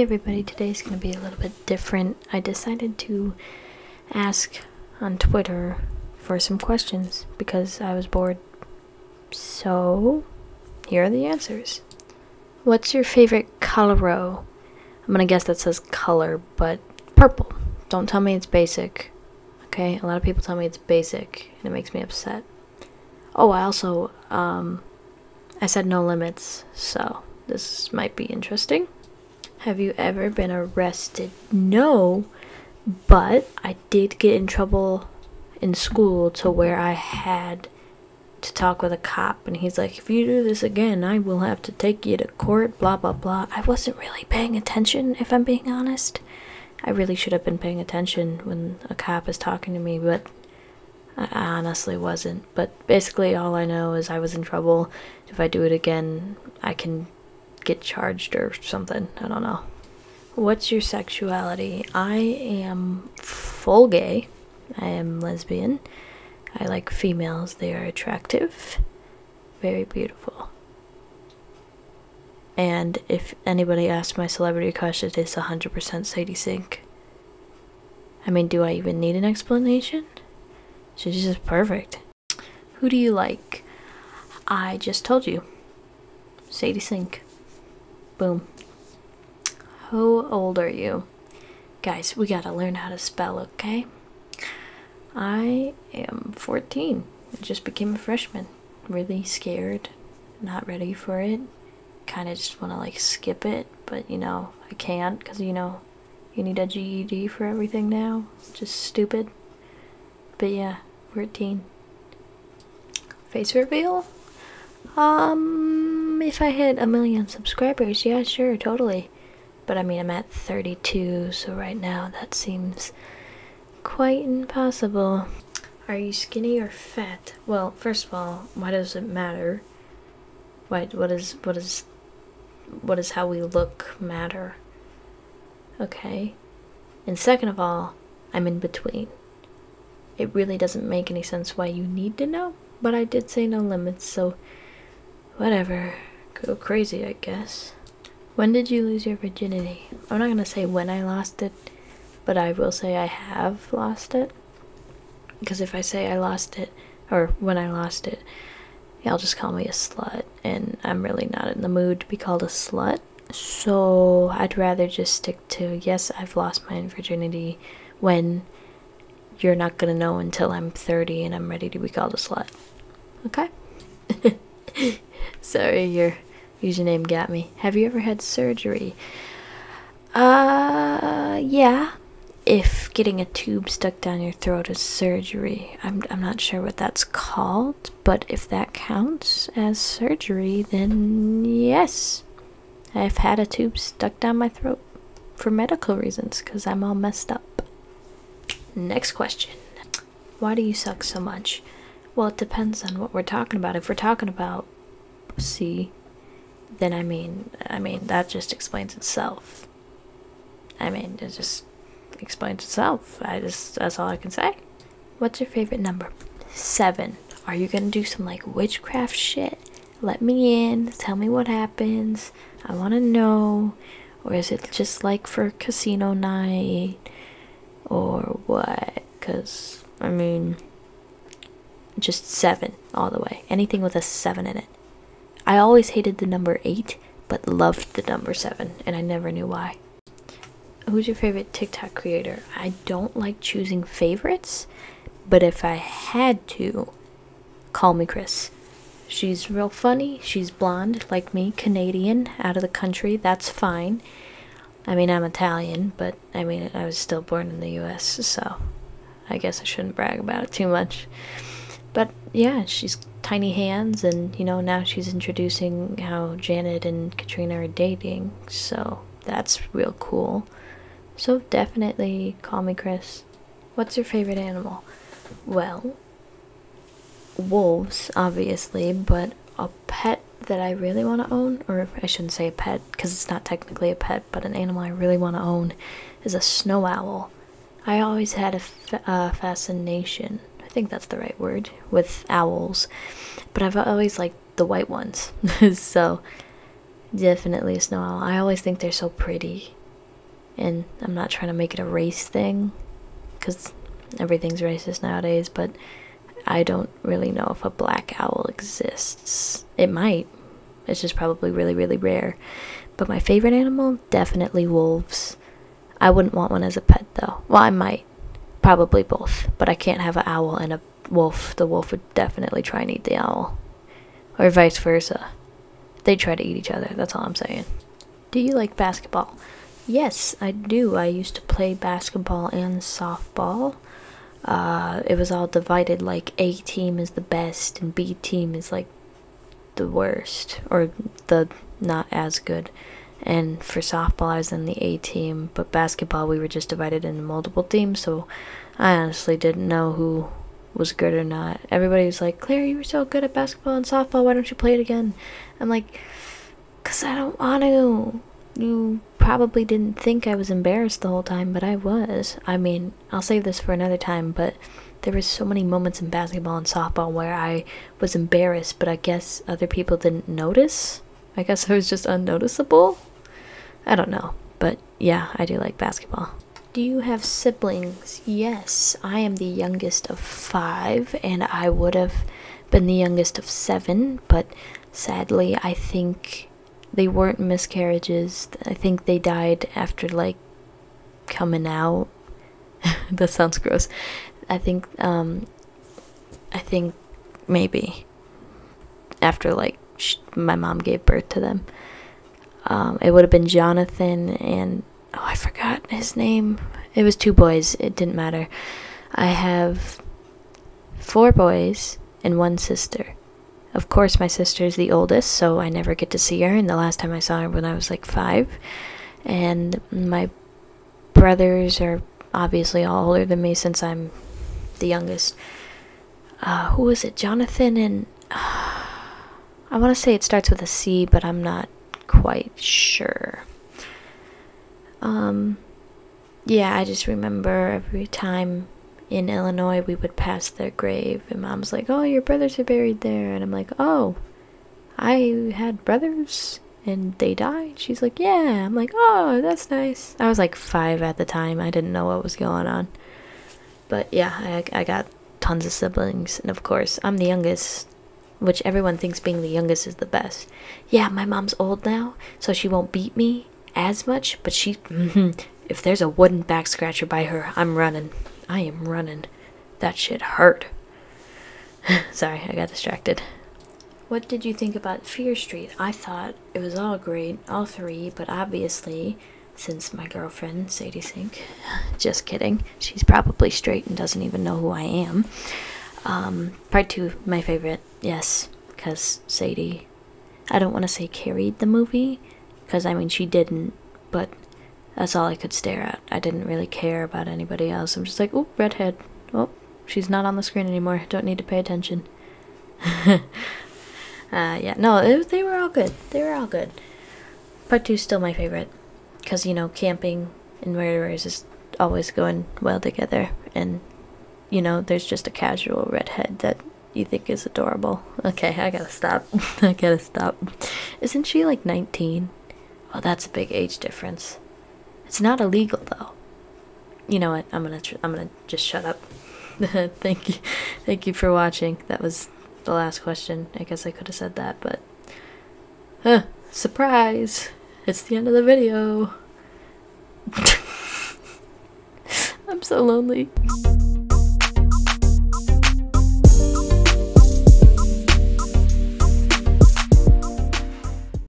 everybody, today's gonna be a little bit different. I decided to ask on Twitter for some questions because I was bored. So, here are the answers. What's your favorite color? I'm gonna guess that says color, but purple. Don't tell me it's basic. Okay, a lot of people tell me it's basic, and it makes me upset. Oh, I also, I said no limits, so this might be interesting. Have you ever been arrested? No, but I did get in trouble in school to where I had to talk with a cop, and he's like, if you do this again, I will have to take you to court, blah, blah, blah. I wasn't really paying attention, if I'm being honest. I really should have been paying attention when a cop is talking to me, but I honestly wasn't. But basically all I know is I was in trouble. If I do it again, I can get charged or something. I don't know. What's your sexuality? I am full gay. I am lesbian. I like females. They are attractive. Very beautiful. And if anybody asks my celebrity crush, it is 100% Sadie Sink. I mean, do I even need an explanation? She's just perfect. Who do you like? I just told you. Sadie Sink. Boom. How old are you? Guys, we gotta learn how to spell, okay? I am 14. I just became a freshman. Really scared. Not ready for it. Kind of just want to like skip it, but you know, I can't because you know, you need a GED for everything now. Just stupid. But yeah, 14. Face reveal? If I hit 1 million subscribers, yeah, sure, totally. But I mean, I'm at 32, so right now that seems quite impossible. Are you skinny or fat? Well, first of all, why does it matter? What does how we look matter? Okay. And second of all, I'm in between. It really doesn't make any sense why you need to know, but I did say no limits, so whatever. Go crazy, I guess. When did you lose your virginity? I'm not gonna say when I lost it, but I will say I have lost it. Because if I say I lost it, or when I lost it, y'all just call me a slut, and I'm really not in the mood to be called a slut. So I'd rather just stick to, yes, I've lost my virginity, when you're not gonna know until I'm 30 and I'm ready to be called a slut. Okay? Sorry, your username got me. Have you ever had surgery? Yeah. If getting a tube stuck down your throat is surgery. I'm not sure what that's called, but if that counts as surgery, then yes. I've had a tube stuck down my throat for medical reasons, because I'm all messed up. Next question. Why do you suck so much? Well, it depends on what we're talking about. If we're talking about pussy, then I mean, that just explains itself. I mean, it just explains itself. That's all I can say. What's your favorite number? 7. Are you gonna do some like witchcraft shit? Let me in, tell me what happens. I wanna know. Or is it just like for casino night? Or what? Cause, I mean, just 7 all the way. Anything with a 7 in it. I always hated the number 8, but loved the number 7, and I never knew why. Who's your favorite TikTok creator? I don't like choosing favorites, but if I had to, call me Chris. She's real funny, she's blonde, like me, Canadian, out of the country, that's fine. I mean, I'm Italian, but I mean, I was still born in the US, so I guess I shouldn't brag about it too much. But yeah, she's tiny hands, and you know, now she's introducing how Janet and Katrina are dating, so that's real cool. So definitely call me Chris. What's your favorite animal? Well, wolves, obviously, but a pet that I really want to own, or I shouldn't say a pet because it's not technically a pet, but an animal I really want to own is a snow owl. I always had a fascination, I think that's the right word, with owls, but I've always liked the white ones. So definitely a snow owl. I always think they're so pretty. And I'm not trying to make it a race thing, because everything's racist nowadays, but I don't really know if a black owl exists. It might. It's just probably really, really rare. But my favorite animal, definitely wolves. I wouldn't want one as a pet, though. Well, I might. Probably both. But I can't have an owl and a wolf. The wolf would definitely try and eat the owl. Or vice versa. They try to eat each other. That's all I'm saying. Do you like basketball? Yes, I do. I used to play basketball and softball. It was all divided, like A team is the best and B team is like the worst, or the not as good. And for softball I was in the A team, but basketball we were just divided into multiple teams, so I honestly didn't know who was good or not. Everybody was like, Claire, you were so good at basketball and softball, why don't you play it again? I'm like, 'cause I don't want to. You probably didn't think I was embarrassed the whole time, but I was. I mean, I'll save this for another time, but there was so many moments in basketball and softball where I was embarrassed, but I guess other people didn't notice. I guess I was just unnoticeable. I don't know, but yeah, I do like basketball. Do you have siblings? Yes, I am the youngest of 5, and I would have been the youngest of 7, but sadly, I think they weren't miscarriages. I think they died after, like, coming out. That sounds gross. I think maybe after, like, my mom gave birth to them. It would have been Jonathan and, oh, I forgot his name. It was 2 boys. It didn't matter. I have 4 boys and 1 sister. Of course, my sister is the oldest, so I never get to see her, and the last time I saw her when I was like 5. And my brothers are obviously all older than me since I'm the youngest. Who was it? Jonathan and... I want to say it starts with a C, but I'm not quite sure. Yeah, I just remember every time in Illinois we would pass their grave, and Mom's like, oh, your brothers are buried there, and I'm like, oh, I had brothers and they died? She's like, yeah. I'm like, oh, that's nice. I was like 5 at the time. I didn't know what was going on, but yeah, I got tons of siblings, and of course I'm the youngest, which everyone thinks being the youngest is the best. Yeah, my mom's old now, so she won't beat me as much, but she if there's a wooden back scratcher by her, I'm running. I am running. That shit hurt. Sorry, I got distracted. What did you think about Fear Street? I thought it was all great, all 3, but obviously, since my girlfriend, Sadie Sink, just kidding, she's probably straight and doesn't even know who I am. Part 2, my favorite, yes, because Sadie, I don't want to say carried the movie, because I mean she didn't, but that's all I could stare at. I didn't really care about anybody else. I'm just like, oh, redhead. Oh, she's not on the screen anymore. Don't need to pay attention. Yeah, no, they were all good. They were all good. Part 2 is still my favorite. Because, you know, camping and murderers is always going well together. And, you know, there's just a casual redhead that you think is adorable. Okay, I gotta stop. I gotta stop. Isn't she like 19? Oh, that's a big age difference. It's not illegal though. You know what? I'm gonna just shut up. Thank you for watching. That was the last question. I guess I could have said that, but surprise! It's the end of the video. I'm so lonely.